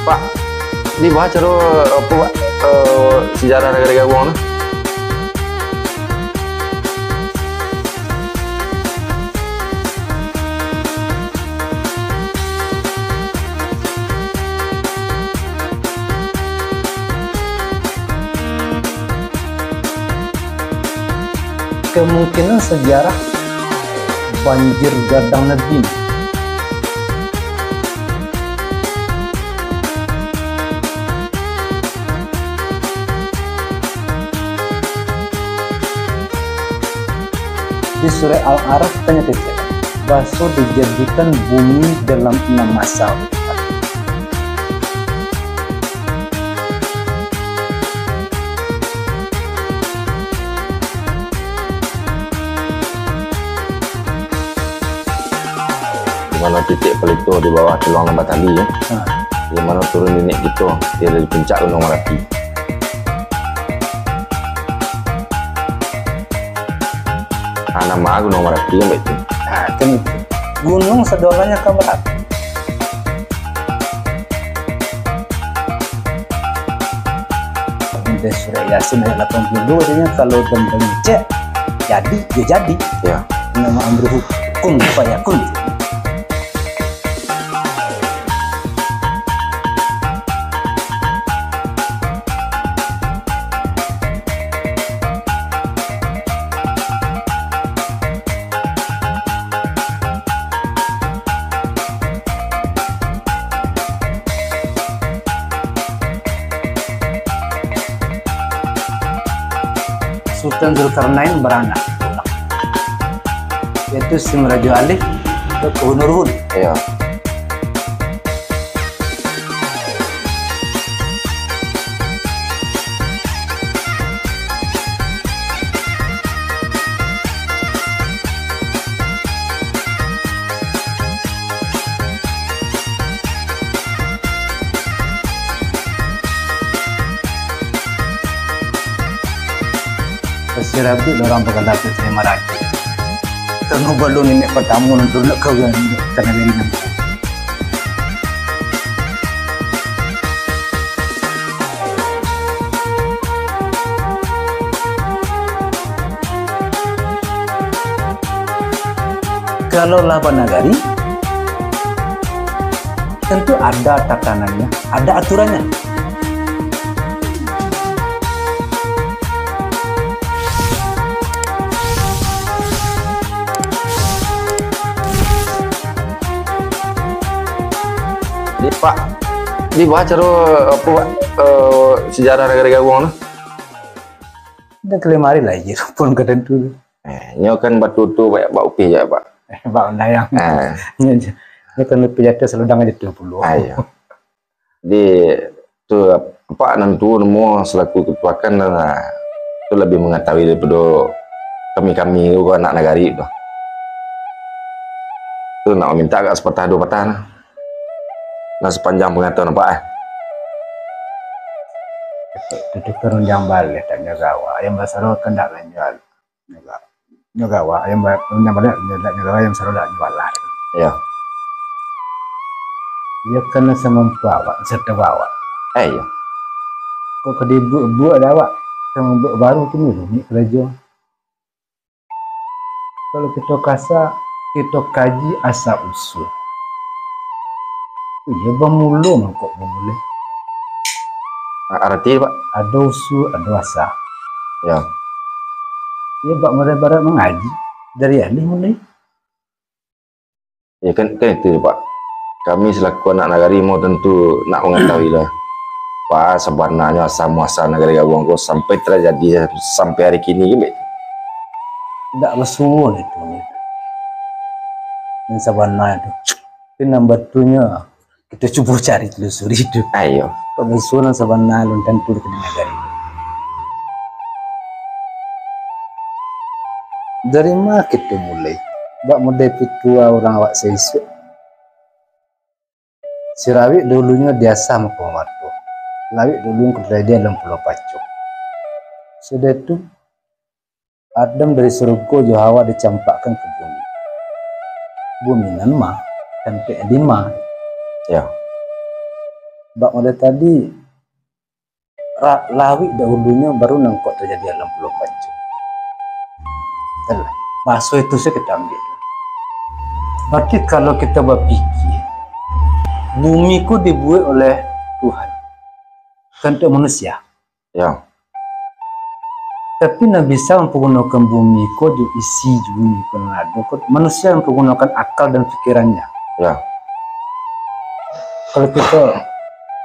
Pak, di baca apa Pak sejarah negara Gabon na? Kemungkinan sejarah banjir gadang Nadine. Di surah Al-A'raf tanya kecil, bakso dijadikan bumi dalam 6 masa. Mana titik pelito di bawah Teluang Lambat tadi ya. Di mana turun nenek gitu, dia dari puncak Gunung Merapi. Nama Gunung Merapi yang itu. Nah, kan gunung sedolanya ke barat. Di surah Yasin ayat 82 katanya kalau dendam cek jadi dia jadi. Ya. Nama amruhu kun fayakun. Sultan Zulkarnain beranak, yaitu Simrajo Alif ke Hunurhun. Ya. Rabi orang berkata terima lagi. Tengok balon ini pertama untuk nak kawan karena ini. Kalau lawan nagari, tentu ada tatanannya, ada aturannya. Pak, di baca apa Pak sejarah negara Gabon na? Dah kelemari lah je, pun kena dulu. Nyo kan batu tu banyak bau pi je Pak. Bau layang. Ni kena pijata seludang aja 20. Ayo. Di tu apa nantu nemu selaku ketuakan dan tu lebih mengetahui daripada kami juga anak negari tu. Tu nak minta agak sepatah dua patah nah. Nah sepanjang pengetahuan apa Titik turun jambal ya tak nyagawa yang basaro kendak lanjut nyagawa yang nyambal nyagawa yang basaro dak nyabala ya dia kena semampu awak serta bawa ya kok ke dibu ada awak sama baru tu ni kerja kalau kita kita kaji asal usul. Iya bamulung kok boleh. Arti Pak? Ada usul, ada asa. Ya. Iya Pak barat mengaji dari ahli mulai. Ya kan itu Pak. Kami selaku anak negari mau tentu nak mengetahui lah. Pak sebenarnya asal muasal negara Gabon kok sampai terjadi sampai hari kini gitu. Tidak bersuun itu. Dan sebenarnya itu. Tapi nomor 2-nya kita coba cari telusuri itu. Ayo. Kebesuran sebenarnya lontan turut ke negara. Dari mana kita mulai? Bak mulai pitua orang awak seisu. Si Rawi dulunya biasa sama Pematu. Rawi dulu kejadian dalam Pulau Pacok. Sudah itu Adam dari surga jo Hawa dicampakkan ke bumi. Bumi nan mah sampai di mah. Ya. Bak model tadi lawi dahulunya baru nangkot terjadi alam Pulau Pacung. Telah bakso itu saya kita ambil. Berarti kalau kita berpikir bumi ku dibuat oleh Tuhan untuk manusia. Ya. Tapi nak bisa mempergunakan bumi ko ju isi bumi ko nado ko manusia mempergunakan akal dan pikirannya. Ya. Kalau kita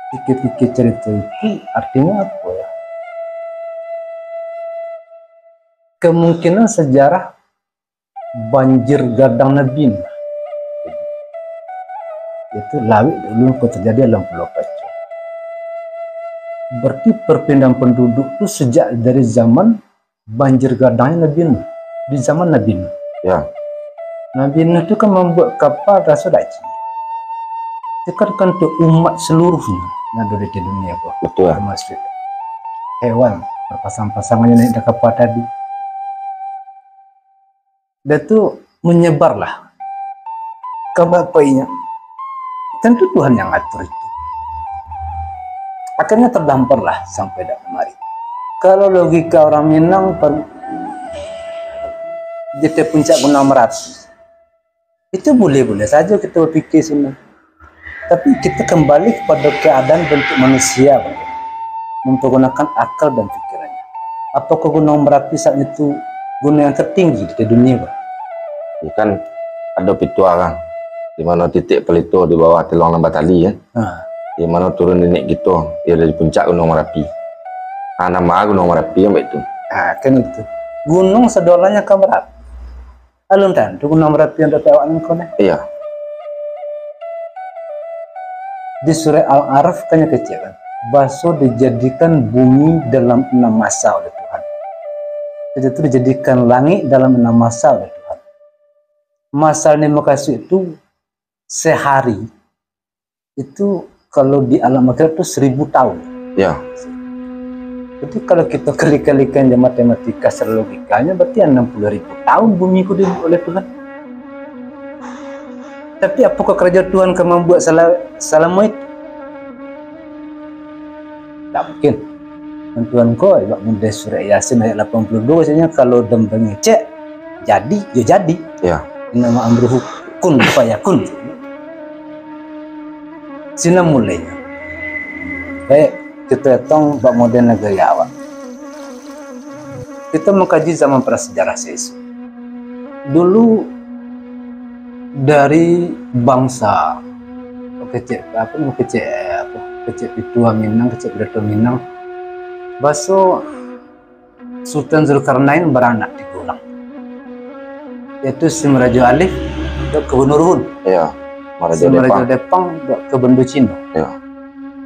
pikir-pikir cerita itu artinya apa ya? Kemungkinan sejarah banjir gadang Nabi itu lawi dulu ko terjadi dalam Pulau Pacung. Berarti perpindahan penduduk itu sejak dari zaman banjir gadangnya Nabi Nuh, di zaman Nabi Nuh. Ya. Nabi Nuh itu kan membuat kapal rasa daci. Itu kan untuk umat seluruhnya yang ada di dunia kok. Betul. Termasuk hewan berpasang-pasangannya naik di kapal tadi. Dan itu menyebarlah kebapainya. Tentu Tuhan yang atur itu. Akhirnya terdamparlah sampai dah kemari. Kalau logika orang Minang di puncak Gunung Merapi, itu boleh-boleh saja kita berpikir sini. Tapi kita kembali kepada keadaan bentuk manusia, menggunakan akal dan pikirannya. Apakah Gunung Merapi saat itu gunung yang tertinggi di dunia, Pak? Ya kan ada pitua kan, di mana titik pelito di bawah Telong Lambat Tali kan. Di mana turun nenek gitu, dia dari puncak Gunung Merapi. Nama Gunung Merapi yang itu. Kan itu. Gunung sedolanya ke Merapi. Alun tan, tu Gunung Merapi yang dapat awak kau nih. Iya. Di surah Al-Araf kan kecil kan. Bakso dijadikan bumi dalam 6 masa oleh Tuhan. Jadi itu dijadikan langit dalam 6 masa oleh Tuhan. Masa ini makasih itu sehari itu kalau di alam akhirat itu 1000 tahun. Ya. Jadi kalau kita kali-kalikan matematika secara logikanya berarti 60.000 tahun bumi itu dibuat oleh Tuhan. Tapi apakah kerja Tuhan akan membuat salah itu? Tak mungkin. Dan Tuhan kau sebab mudah surah Yasin ayat 82 sebenarnya kalau dembang cek jadi ya jadi. Ya. Nama amruhu kun fayakun. Sini mulainya. Baik, kita hitung bab modern negeri awak. Kita mengkaji zaman prasejarah sesu. Dulu dari bangsa kecil Pitua Minang, kecil Beleto Minang, Baso Sultan Zulkarnain beranak di Gulang, yaitu Simrajo Alif ke Benurun. Iya. Simrajo Depang ke Bendu Cino. Iya.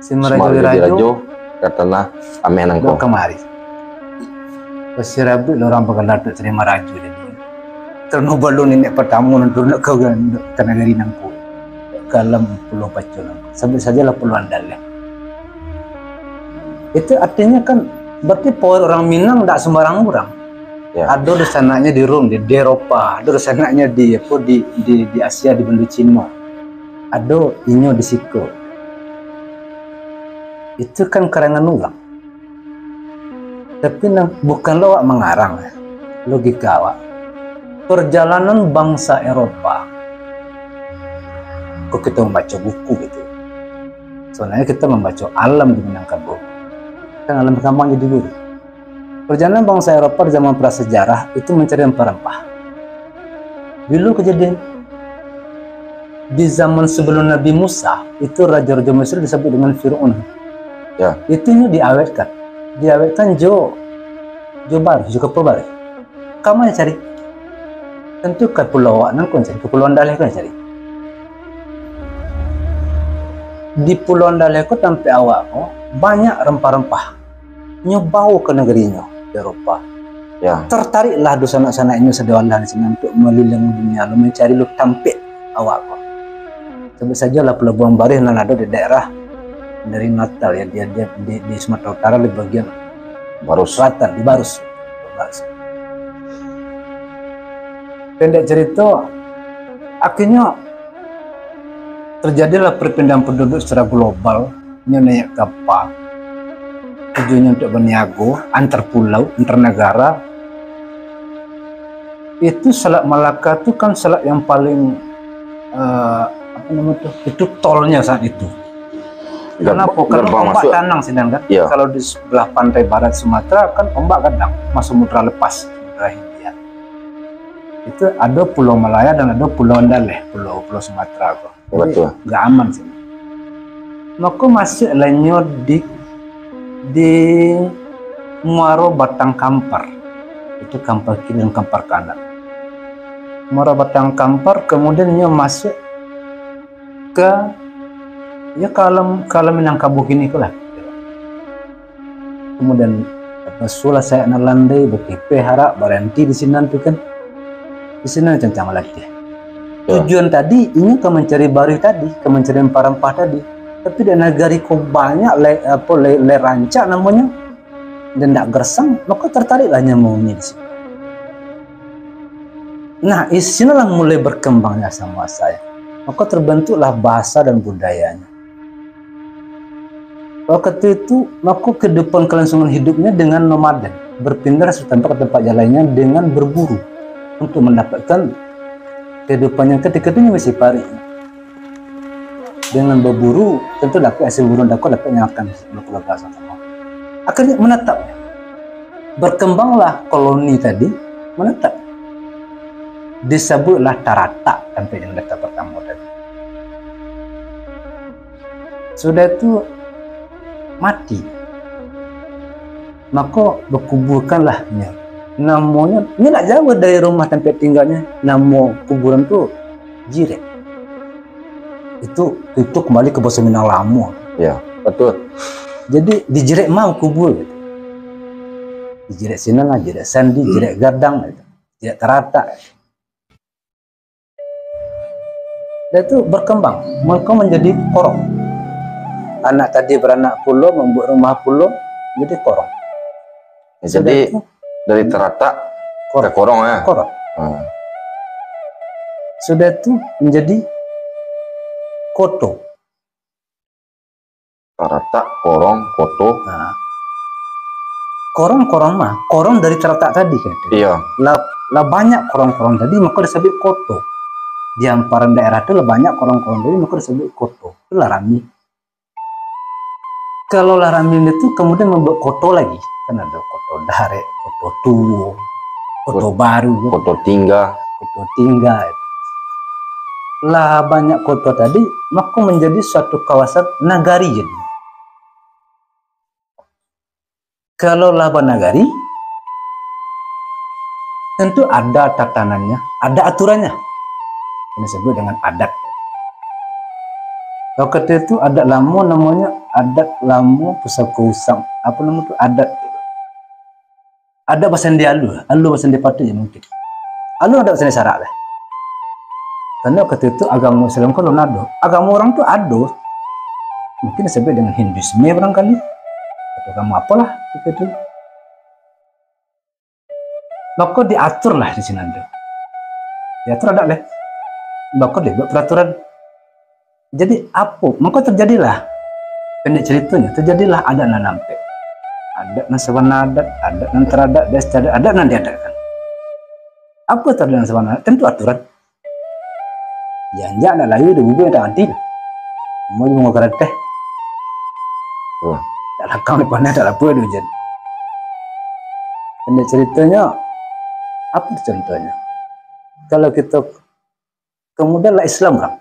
Simrajo Rajo katana amenangko kemari. Pasirabu orang pengelar terima Rajo jadi. Terno balon ini pertama nanti nak ke negeri nangku ke alam Pulau Pacung. Sebut sajalah Pulau Andal. Itu artinya kan berarti power orang Minang tidak sembarang orang. Ya. Ada dosananya di Rom, di Eropa, ada dosananya di Asia, di bendu Cina. Ada inyo di Siko. Itu kan karangan ulang. Tapi bukanlah awak mengarang, logika awak. Perjalanan bangsa Eropa. Kok kita membaca buku gitu. Soalnya kita membaca alam di Minangkabau. Kan alam gampang jadi guru. Perjalanan bangsa Eropa di zaman prasejarah itu mencari rempah-rempah. Dulu kejadian di zaman sebelum Nabi Musa itu raja-raja Mesir disebut dengan Fir'aun. Ya. Itunya diawetkan Jo baru, Jo baru. Kamu yang cari. Tentu ke pulau nang kon cari, kepulauan Daleh kon cari. Di Pulau Andaleh ko sampai awak ko banyak rempah-rempah nyobau ke negerinya Eropa. Ya. Tertariklah dosa anak-anaknya sedawalah di sini untuk melilang dunia lalu mencari lu tampik awak ko. Sebut sajalah pelabuhan Barih yang ada di daerah dari Natal ya dia di Sumatera Utara di bagian Barus Selatan di Barus. Pendek cerita akhirnya terjadilah perpindahan penduduk secara global naik kapal, tujuannya untuk berniaga antar pulau, antar negara. Itu Selat Malaka itu kan selat yang paling apa namanya tuh? Itu tolnya saat itu. Kenapa? Karena ombak tanang sedang kan. Iya. Kalau di sebelah pantai barat Sumatera kan ombak kadang masuk Samudra lepas, Samudra Hindia. Itu ada Pulau Malaya dan ada Pulau Andaleh, pulau Sumatera kok. Betul. Nggak aman sih. Maka masih lainnya di Muaro Batang Kampar. Itu kampar kiri dan kampar kanan. Muaro Batang Kampar kemudiannya masuk ke ya kalau Minangkabau gini lah. Kemudian Sula saya nalandai bertipe harap berhenti di sini nanti kan. Di sini cancang lagi. Ya. Tujuan tadi ini ke mencari bari tadi, ke mencari rempah-rempah tadi. Tapi di negari kok banyak le ranca namanya dan tidak gersang, maka tertariklah nyamuknya di sini. Nah, isinilah mulai berkembangnya sama saya. Maka terbentuklah bahasa dan budayanya. Waktu itu, maka kehidupan kelangsungan hidupnya dengan nomaden, berpindah dari tempat ke tempat yang lainnya dengan berburu untuk mendapatkan kehidupannya ketika itu masih pari. Dengan berburu tentu dapat hasil buru dapat nyakan bahasa sama. Akhirnya menetap. Berkembanglah koloni tadi menetap. Disebutlah Tarata sampai yang data pertama tadi. Sudah itu mati, maka berkuburkanlah namanya ini tidak jauh dari rumah tempat tinggalnya. Nama kuburan itu Jirek. Itu kembali ke bahasa Minang lama. Ya, betul. Jadi di Jirek mau kubur gitu. Di Jirek sini lah, Jirek Sandi, Jirek Gadang gitu. Jirek Tarata. Dan itu berkembang, mereka menjadi korong. Anak tadi beranak pulau, membuat rumah pulau, jadi korong. Ya, jadi dari Tarata ke korong ya. Korong. Sudah itu menjadi koto. Tarata, korong, koto. Nah, korong mah, korong dari Tarata tadi kan. Iya. Lah banyak korong-korong tadi, maka disebut koto. Di hamparan daerah itu lah banyak korong-korong tadi, maka disebut koto. Itu Larami. Kalau Larami itu kemudian membuat koto lagi, kan ada koto Dare, koto Tuwo, koto Baru, koto Tingga. Itu. Lah banyak koto tadi, maka menjadi suatu kawasan nagari jadi. Kalau laba nagari, tentu ada tatanannya, ada aturannya. Ini disebut dengan adat. Waktu itu adat lama namanya adat lama pusaka usang. Apa namanya itu adat? Ada bahasa Alu bahasa Pati ya mungkin. Alu ada bahasa Sarak lah. Karena waktu itu agama Islam kan belum ada. Agama orang tuh ada. Mungkin disebut dengan Hinduisme barangkali. Atau agama apalah itu. Maka diatur lah di sini ada. Diatur ada lah. Maka dibuat peraturan. Jadi apa? Maka terjadilah pendek ceritanya. Terjadilah adat nanampe. Adat nasawana adat nanteradat, desa adat nanti ada kan. Apa terjadi nasawana? Tentu aturan. Janja ada layu di bubu yang antil. Mau mau kereta. Tak lakang di mana tak lapor hujan. Pendek ceritanya apa contohnya? Kalau kita kemudian lah Islam orang,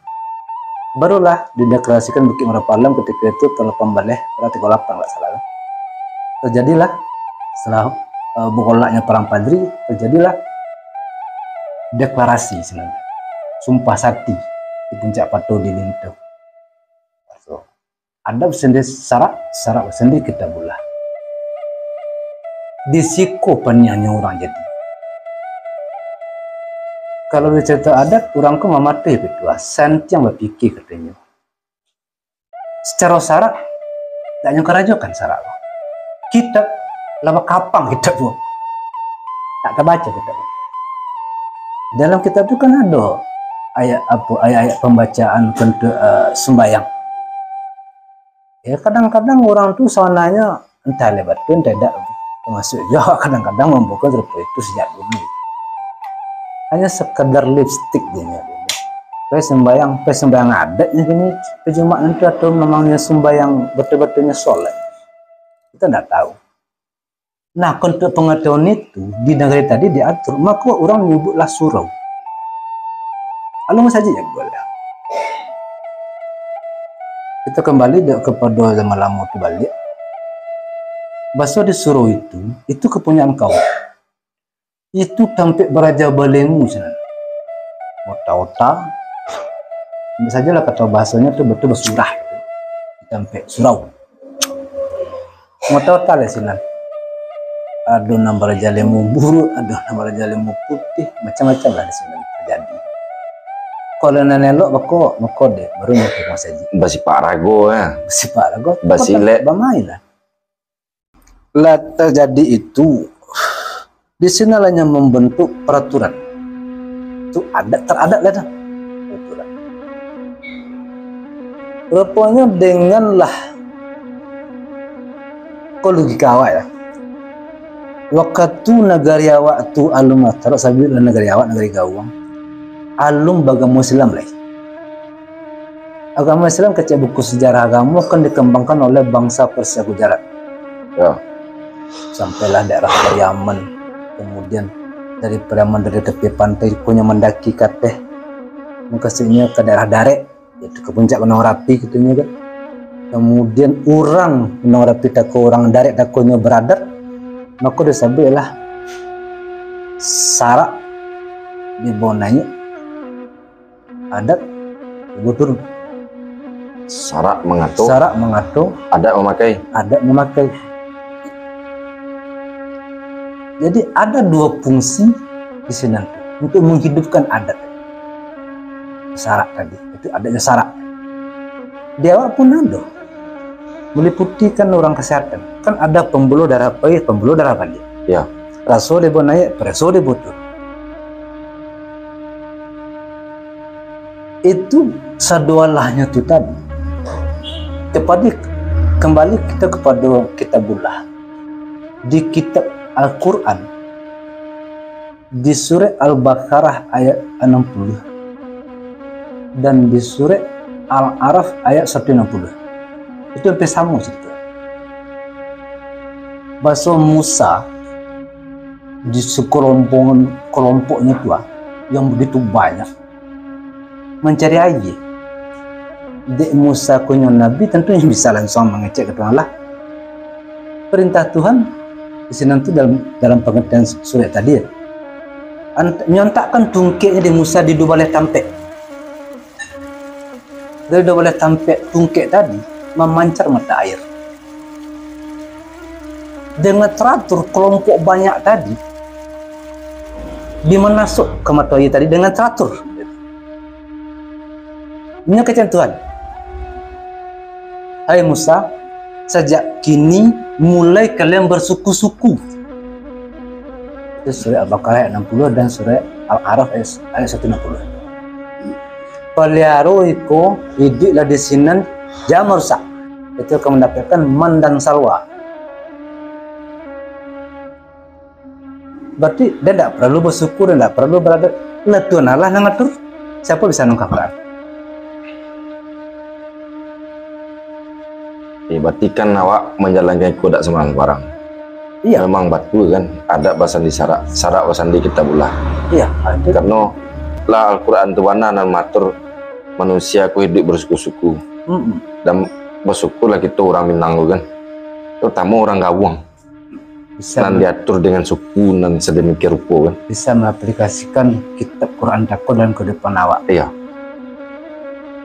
barulah dideklarasikan Bukit Merapalam ketika itu tahun 18 berarti 38 nggak salah. Terjadilah setelah bergolaknya perang Padri, terjadilah deklarasi sebenarnya. Sumpah Sakti di puncak Pato di Lintu. So, ada sendiri syarat sendiri kita bulah. Disiko penyanyi orang jadi. Kalau cerita adat, orang ke mamati itu santi yang berpikir katanya. Secara syarat, tak nyangka rajokan syarat. Kitab, lama kapang kitab tu. Tak terbaca kitab. Dalam kitab itu kan ada ayat pembacaan untuk sembahyang. Ya kadang-kadang orang tuh sonanya entah lebat pun tidak termasuk Jawa kadang-kadang membuka rupa itu sejak dulu. Hanya sekedar lipstick dia. Sembayang adatnya gini pejumaan itu atau memangnya sembayang betul-betulnya sholat. Kita tidak tahu. Nah, untuk pengetahuan itu di negara tadi diatur, maka orang menyebutlah surau. Alung saja ya boleh. Kita kembali kepada zaman lama itu balik. Bahasa di surau itu kepunyaan kau. Itu tampik beraja balemu sana. Ota-ota. Sajalah kata bahasanya itu betul bersurah. Tampik surau. Ota-ota lah sini. Ada nama raja lemu buruk, ada nama raja lemu putih, macam-macam lah di sini terjadi. Kalau nenelok bako deh baru nyampe saja. Basi Pak Rago ya. Basi Pak Rago. Basi le. Bamain lah. Lah terjadi itu di sini hanya membentuk peraturan. Itu teradat lah dah. Peraturan. Rupanya denganlah logika awak ya. Waktu negari awak tu alum taruh sabit negari awak negari gawang. Alum bagama Islam lah. Agama Islam kecil buku sejarah agama kan dikembangkan oleh bangsa Persia Gujarat. Ya. Sampailah daerah Pariaman, kemudian dari Pariaman dari tepi pantai punya mendaki kateh, mengkasihnya ke daerah Darek, yaitu ke puncak Gunung Rapi gitunya kan. Kemudian orang Gunung Rapi tak orang Darek takunya beradar, maka disabilah sarak di bonanya adat ibu turun. Sarak mengatur. Adat memakai. Jadi ada dua fungsi di sini untuk menghidupkan adat. Sarak tadi itu adanya sarak. Di awal pun ada meliputi kan orang kesehatan. Kan ada pembuluh darah pahit, pembuluh darah balik. Ya. Raso debo naik, preso debo turun. Itu sadualahnya itu tadi. Kembali kita kepada kitabullah. Di kitab Al-Quran di surah Al-Baqarah ayat 60 dan di surah Al-Araf ayat 160 itu hampir sama cerita. Bahasa Musa di kelompoknya tua yang begitu banyak mencari air. Dek Musa kunyo Nabi tentunya bisa langsung mengecek ke Tuhan lah. Perintah Tuhan di sini nanti dalam pengertian surat tadi ya. Nyontakkan tungkeknya di Musa di dua balai tampek. Dari dua balai tampek tungkek tadi memancar mata air. Dengan teratur kelompok banyak tadi dimenasuk ke mata air tadi dengan teratur. Ini ketentuan. Hai Musa, sejak kini mulai kalian bersuku-suku. Itu surah Al-Baqarah ayat 60 dan surah Al-Araf ayat 160. Peliaro iko hiduplah di sini jamur sak. Itu akan mendapatkan man dan salwa. Berarti dia tidak perlu bersyukur, dia tidak perlu berada. Lah Tuhan Allah yang ngatur. Siapa bisa nungkapkan? Berarti kan awak menjalankan kodak semang barang. Iya. Memang batu kan ada bahasan di sarak bahasan di kitabullah. Iya. Ada. Karena lah Al-Quran tu warna dan matur manusia ku hidup bersuku-suku. Dan bersyukurlah kita orang Minang tu kan. Terutama orang Gawang. Bisa dan diatur dengan suku dan sedemikian rupa kan. Bisa mengaplikasikan kitab Quran Tako dalam kehidupan awak. Iya.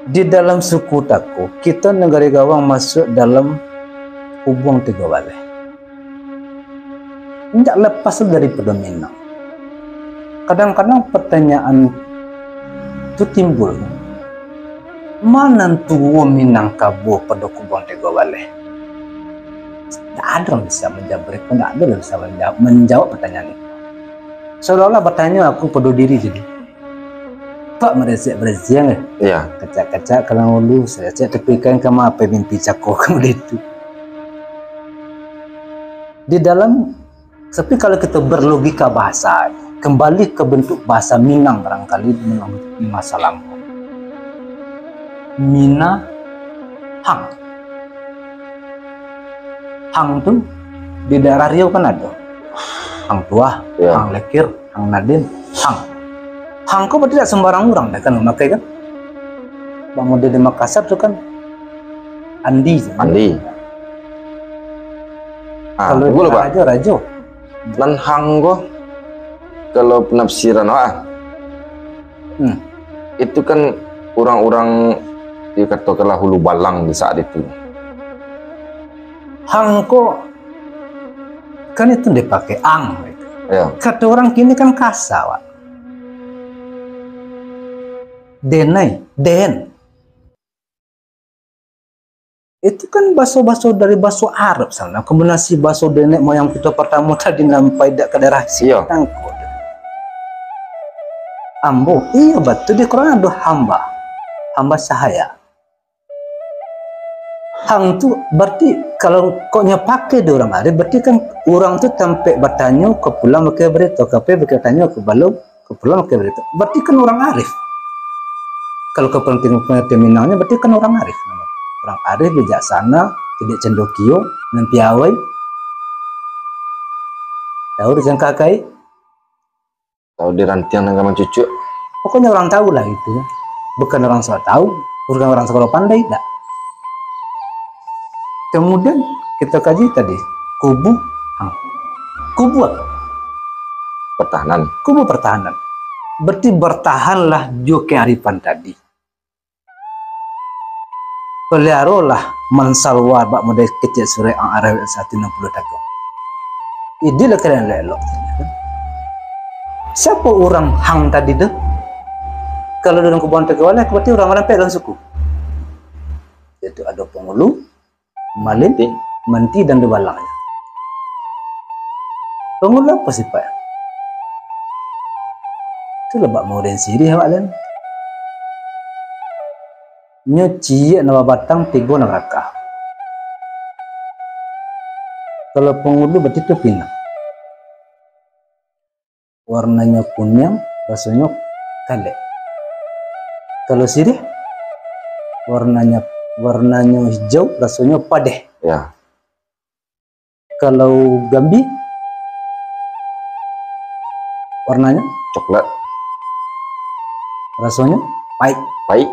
Di dalam suku Tako, kita negara Gawang masuk dalam hubung tiga balai. Tidak lepas dari Minang. Kadang-kadang pertanyaan itu timbul. Mana tuh Minang kabo pada hubung tiga balai? Tidak ada yang bisa menjawab, tidak ada yang bisa menjawab pertanyaan itu. Seolah-olah bertanya aku pada diri jadi. Pak meresek beresiang Iya. kacak-kacak kalau lu saya cek tepikan kama apa mimpi cako kemudian itu di dalam. Tapi kalau kita berlogika bahasa kembali ke bentuk bahasa Minang barangkali di masa lampau, Mina Hang. Hang tuh di daerah Riau kan ada Hang Tuah, Ya. Hang Lekir, Hang Nadin, Hang. Hang kok tidak sembarang orang dah kan memakai kan. Bang Ode di Makassar tuh kan Andi. Andi. Kalau gue lupa. Rajo. Dan hang go kalau penafsiran itu kan orang-orang dikatakanlah hulu balang di saat itu. Hang kok kan itu dipakai ang gitu. Ya. Kata orang kini kan kasar, Wak. Den. Itu kan baso-baso dari baso Arab sana. Kombinasi baso denek moyang kita pertama tadi sampai ke daerah Iya. Sitangko. Ambo, iya betul di Quran ada hamba sahaya. Hang tu berarti kalau koknya pakai di orang Arab, berarti kan orang tu sampai bertanya ke pulang pakai berita, bertanya ke balong ke pulang pakai berita. Berarti kan orang Arif. Kalau kepentingan terminalnya berarti kan orang Arif. Orang Arif bijaksana, tidak cendokio, nempiawai. Tahu dengan kakai? Tahu di rantian dengan cucu. Pokoknya orang tahu lah itu. Bukan orang salah tahu, bukan orang sekolah pandai, tak. Kemudian kita kaji tadi kubu kubu apa? Pertahanan. Kubu pertahanan. Berarti bertahanlah jo kearifan tadi. Peliharolah mansalwar bak model kecil surai ang Arab 160 tahun. Idilah kalian lelok. Siapa orang hang tadi tu? Kalau dalam kebun Tegawala, berarti orang-orang pegang suku. Yaitu ada Pengulu, Malin, Menti, dan Debalangnya. Pengulu apa sih Pak? Itu lebak mau dan sirih awak lain. Nyo cia nama batang tigo neraka. Kalau Pengulu berarti itu pinang. Warnanya kuning, rasanya kalek. Kalau sirih warnanya hijau, rasanya padeh. Ya. Kalau gambi warnanya Coklat. rasanya pahit. Baik.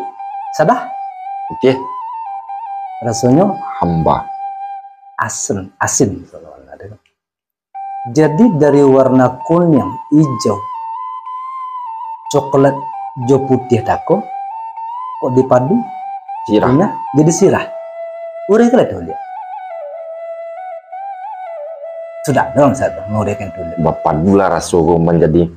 Sadah Putih. rasanya Hamba. asin. Jadi dari warna kuning, hijau, coklat, hijau putih tako, kok dipadu Sirah. warna jadi sirah. Udah kalian tuh lihat. Sudah dong saya mau rekan dulu. Bapak gula rasu menjadi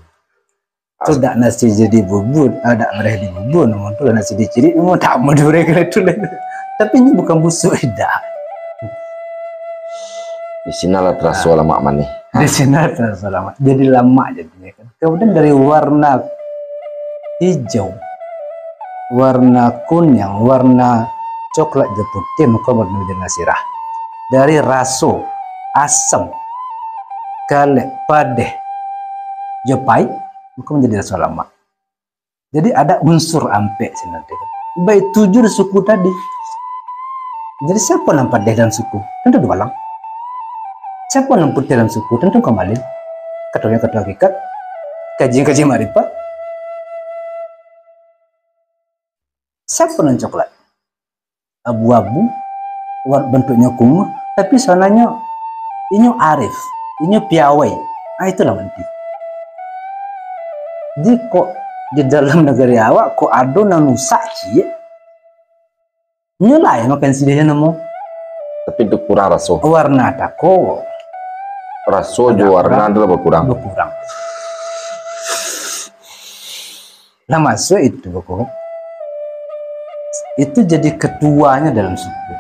Sudah nasi jadi bubur, ada merah di bubur, namun tuh nasi diciri, namun tak mau mereka itu. Tapi ini bukan busuk, dah. di sinilah terasa lama mani. Di sini terasa lama, jadi lama jadinya kan. Kemudian dari warna hijau, warna kuning, warna coklat je putih, maka bertemu dengan sirah. Dari raso, asam, kalek, padeh, jepai, maka menjadi rasa lama. Jadi ada unsur ampe sebenarnya. Baik 7 suku tadi. Jadi siapa nampak deh dalam suku? Tentu Dualang. Siapa nampak dalam suku? Tentu Kamalin. Ketua hakikat, kajian marifat. Siapa non coklat? Abu-abu, bentuknya kumuh, tapi sananya ini arif, ini piawai. Itulah nanti. Jadi kok di dalam negara awak kok ada nanusa cie? Nyelai makan sidahnya nemu. Tapi itu kurang rasu. Warna tako. Rasu juga warna adalah berkurang. Nah masuk itu kok. Itu jadi ketuanya dalam suku.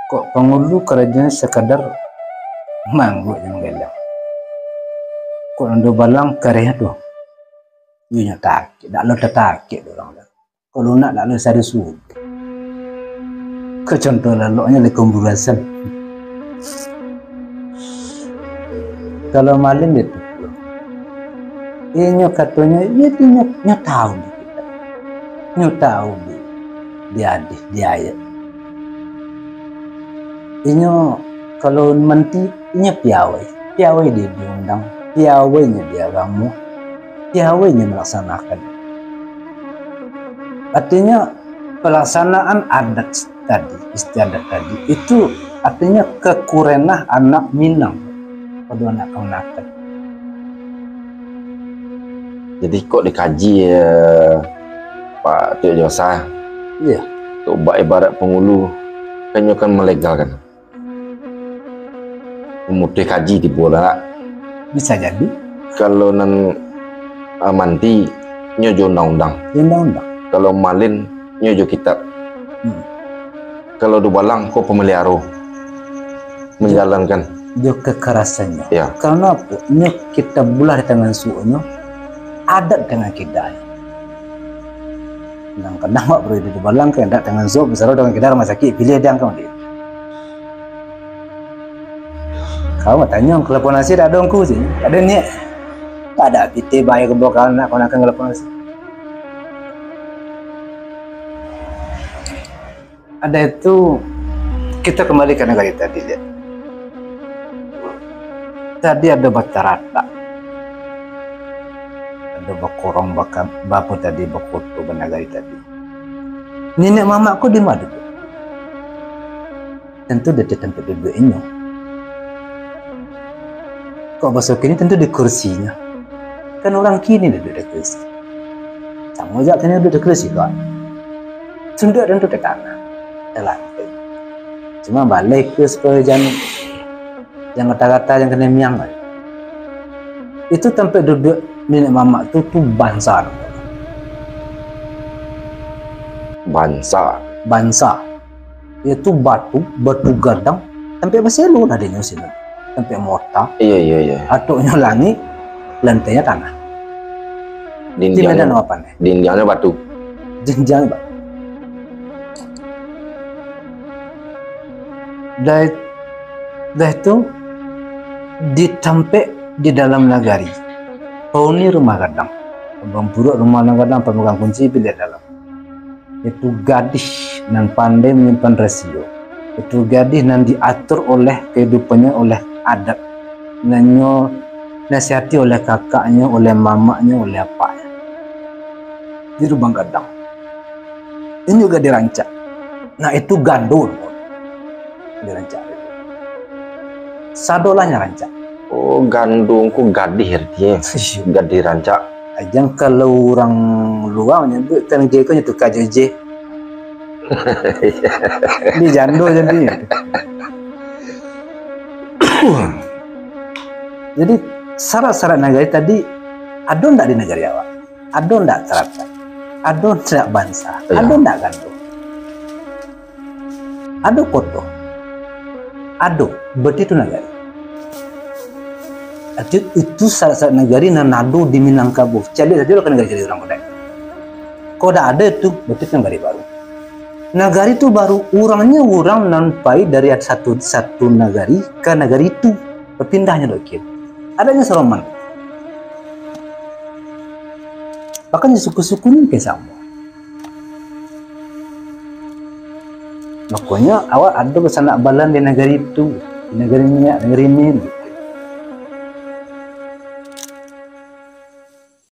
Kok Pengulu kerajaan sekadar manggu yang gelang. Kok Ando Balang karya tuh Iya tak, lo tertakik orang dah. Kalau nak lo sari subuh. Kecontoh laloknya le kumburasan. Kalau maling itu, ini katanya, itu nyo tahu di kita, nyo tahu dia ayat. Ini kalau menti, ini piawai dia diundang, piawainya dia ramu. Piawainya melaksanakan. Artinya pelaksanaan adat tadi, istiadat tadi, itu artinya kekurenah anak Minang pada anak kaunakan. Jadi kok dikaji Pak Tio Josa, Iya. untuk ibarat pengulu, kayaknya kan melegalkan. Kemudian kaji di bola. Bisa jadi. Kalau nan manti nyojo undang-undang. Undang-undang. Kalau malin nyojo kitab. Kalau dubalang kok pemelihara menjalankan. Dia kekerasannya. Ya. Karena apa? Ini kita bulah di tangan suunya, adat dengan kita. Kadang-kadang mak beri di dubalang kan adat dengan suu, misalnya dengan kita rumah sakit pilih dia kau dia. Kau tanya kelapon nasi ada dongku sih, ada ni. Tak ada piti bayar ke belakang nak kau nak kelapon nasi. Ada itu kita kembali ke negara tadi lihat. Tadi ada bacarata, ada bakorong bakam bapu tadi bakoto benagari tadi. Nenek mamaku di mana tu? Tentu dia tempat duduknya. Kok besok ini tentu di kursinya. Kan orang kini duduk di kursi. Sama aja kini duduk di kursi kan. Sunduk tentu di tanah, di lantai. Cuma balik ke supaya jangan kata-kata yang kena miang. Itu tempat duduk nenek mama tu bangsa. Bangsa. Itu batu gadang. Sampai berselu lah dia sini. Sampai mortar. Iya. Atuknya langit, lantainya tanah. Dindingnya apa nih? Dindingnya batu. Jenjang batu. Dah itu ditampek di dalam nagari. Penghuni rumah gadang, abang buruk rumah gadang, pemegang kunci bilik dalam. Itu gadis nan pandai menyimpan rasio. Itu gadis nan diatur oleh kehidupannya oleh adat. Nanyo nasihati oleh kakaknya, oleh mamaknya, oleh apanya. Di rumah gadang. Ini juga dirancang. Nah itu gandul. Dirancang. Sadolahnya rancang. Oh, gandungku gadih artinya. Gadih rancak. Ajang kalau orang luar menyebut kan dia kan itu KJJ. Ini jando jadi. Jadi syarat-syarat negara tadi ada ndak di negara awak? Ada ndak syarat? Ada ndak bangsa? Ada ndak gandung? Ada koto? Ada, berarti itu negara. Itu syarat-syarat negara yang nado di Minangkabau. Cari saja lo ke negara jadi orang kodai. Kalau tak ada itu, berarti itu negara baru. Negara itu baru, orangnya orang nampai dari satu negara ke negara itu. Berpindahnya dokir. Adanya seroman. Bahkan suku-suku ini kayak sama. Makanya awak ada kesanak balan di negara itu, di negara ini.